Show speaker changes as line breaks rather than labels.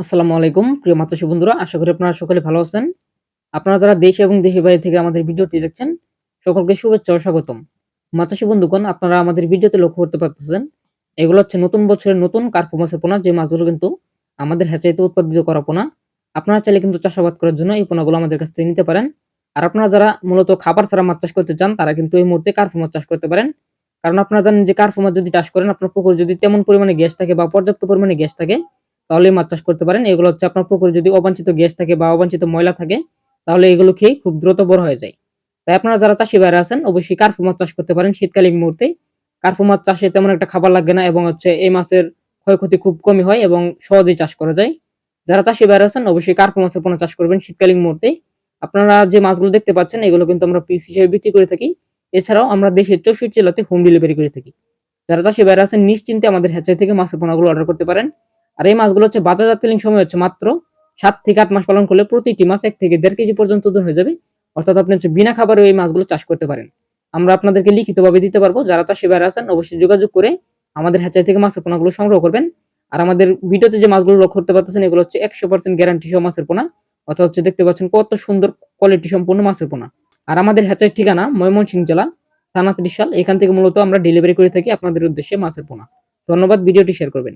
আসসালামু আলাইকুম প্রিয় মাছচাষী বন্ধুরা, আশা করি আপনারা সকলে ভালো আছেন। আপনারা যারা দেশ এবং দেশের বাইরে থেকে আমাদের ভিডিওটি দেখছেন, সকলকে শুভেচ্ছা ও স্বাগতম। মাছচাষী বন্ধুগণ, আপনারা আমাদের ভিডিওতে লক্ষ্য করতে পারতেছেন, এগুলো হচ্ছে নতুন বছরের নতুন কার্পু মাছের পোনা, যে মাছগুলো কিন্তু আমাদের হ্যাচারিতে উৎপাদিত করা পোনা। আপনারা চাইলে কিন্তু চাষাবাদ করার জন্য এই পোনাগুলো আমাদের কাছ থেকে নিতে পারেন। আর আপনারা যারা মূলত খাবার ছাড়া মাছ চাষ করতে চান, তারা কিন্তু এই মুহূর্তে কার্পু মাছ চাষ করতে পারেন। কারণ আপনারা জানেন যে কার্পু মাছ যদি চাষ করেন, আপনার পুকুরে যদি তেমন পরিমাণে গ্যাস থাকে বা পর্যাপ্ত পরিমাণে গ্যাস থাকে, তাহলে মাছ চাষ করতে পারেন। এগুলো হচ্ছে আপনার পুকুরে যদি অবাঞ্ছিত গ্যাস থাকে বা অবাঞ্ছিত ময়লা থাকে, তাহলে এগুলো খেয়ে খুব দ্রুত বড় হয়ে যায়। তাই আপনারা যারা চাষী ভাইরা আছেন, অবশ্যই কার্পু মাছ চাষ করতে পারেন শীতকালীন মুহূর্তে। কার্পু মাছ চাষে তেমন একটা খাবার লাগে না এবং হচ্ছে এই মাছের ক্ষয়ক্ষতি খুব কমই হয় এবং সহজেই চাষ করা যায়। যারা চাষী ভাইরা আছেন, অবশ্যই কার্পু মাছের পোনা চাষ করবেন শীতকালীন মুহূর্তে। আপনারা যে মাছগুলো দেখতে পাচ্ছেন, এগুলো কিন্তু আমরা পিস হিসেবে বিক্রি করে থাকি। এছাড়াও আমরা দেশের 64 জেলাতে হোম ডেলিভারি করে থাকি। যারা চাষী ভাইরা আছেন, নিশ্চিন্তে আমাদের হ্যাচারি থেকে মাছের পোনাগুলো অর্ডার করতে পারেন। আর এই মাছগুলো হচ্ছে বাজারজাতকালীন সময় হচ্ছে মাত্র 7 থেকে 8 মাস পালন করলে প্রতিটি মাছ 1 থেকে 1.5 কেজি পর্যন্ত ওজন হয়ে যাবে। অর্থাৎ আপনি হচ্ছে বিনা খাবারে এই মাছগুলো চাষ করতে পারেন। আমরা আপনাদেরকে লিখিতভাবে দিতে পারবো। যারা চাষী ভাইরা আছেন, অবশ্যই যোগাযোগ করে আমাদের হ্যাচারি থেকে মাছের পোনাগুলো সংগ্রহ করবেন। আর আমাদের ভিডিওতে যে মাছগুলো লক্ষ্য করতে পারতেছেন, এগুলো হচ্ছে 100% গ্যারান্টি সহ মাছের পোনা। অর্থাৎ হচ্ছে দেখতে পাচ্ছেন কত সুন্দর কোয়ালিটি সম্পূর্ণ মাছের পোনা। আর আমাদের হ্যাচারির ঠিকানা ময়মনসিংহ জেলা, থানা ত্রিশাল। এখান থেকে মূলত আমরা ডেলিভারি করে থাকি আপনাদের উদ্দেশ্যে মাছের পোনা। ধন্যবাদ, ভিডিওটি শেয়ার করবেন।